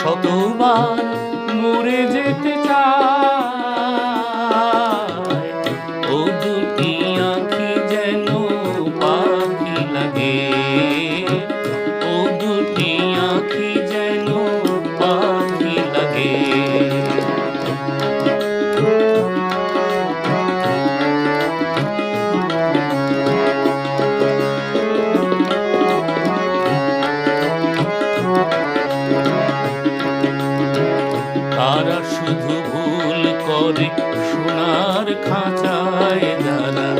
শতবার মরে যেতে চায়, ও দুটি আঁখি যেন পাখি লাগে, ও দুটি আঁখি যেন পাখি লাগে। তারা শুধু ভুল করে সোনার খাঁচায় যারা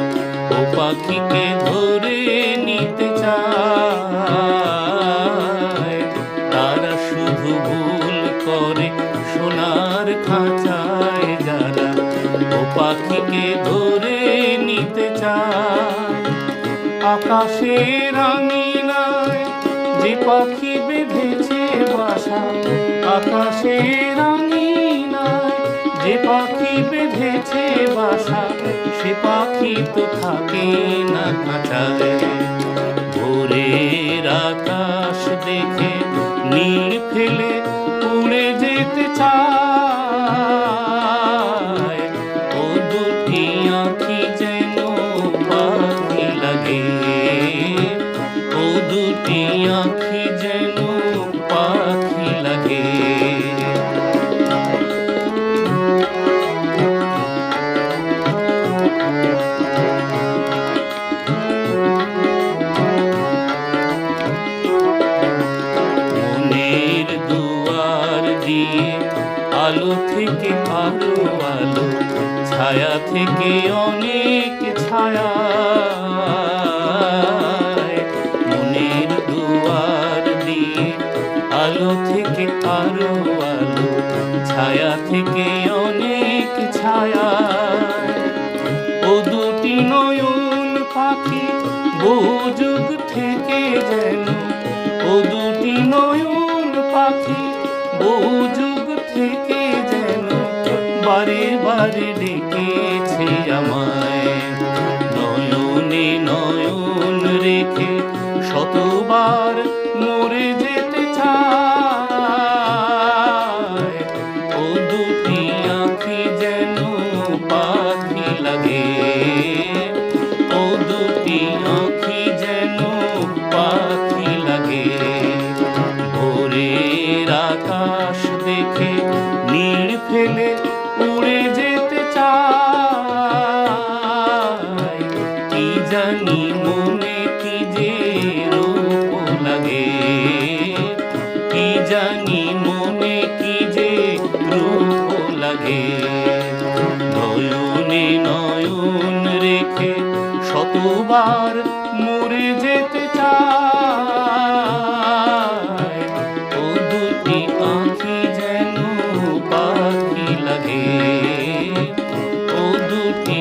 ও পাখিকে ধরে নিতে চায়, তারা শুধু ভুল করে সোনার খাঁচায় যারা ও পাখিকে ধরে নিতে চায়। আকাশের আঙিনায় যে পাখি বেঁধেছে বাসা, আকাশের আঙিনায় যে পাখি বেঁধেছে বাসা, সে পাখি তো থাকে না খাঁচায়। ভোরের আকাশ দেখে নীল ফেলে উড়ে যেতে চায়, ও দুটি আঁখি যেন পাখি লাগে, ও দুটি আঁখি যেন পাখি লাগে। মনের দুয়ার দিয়ে আলো থেকে আলো আলো, ছায়া থেকে অনেক ছায়া, মনের দুয়ার দিয়ে আলো থেকে আলো আলো, ছায়া থেকে অনেক ছায়া। ও দুটি নয়ন পাখি বহু যুগ থেকে যেন, ও দুটি নয়ন পাখি বহু যুগ থেকে যেন বারে বারে ডেকেছে আমায়। নয়নে নয়ন রেখে শতবার মরে যেতে চায়, ও দুটি আঁখি যেন পাখি লাগে, ও দুটি আঁখি যেন পাখি লাগে। ভোরের আকাশ দেখে নীল ফেলে উড়ে যেতে চায়, কি জানি মনে কি যে রূপ লাগে, কি জানি মনে কি যে রূপ লাগে। নয়নে নয়ন রেখে শতবার মরে যেতে চায়, ও দুটি আঁখি যেন পাখি লাগে, ও দুটি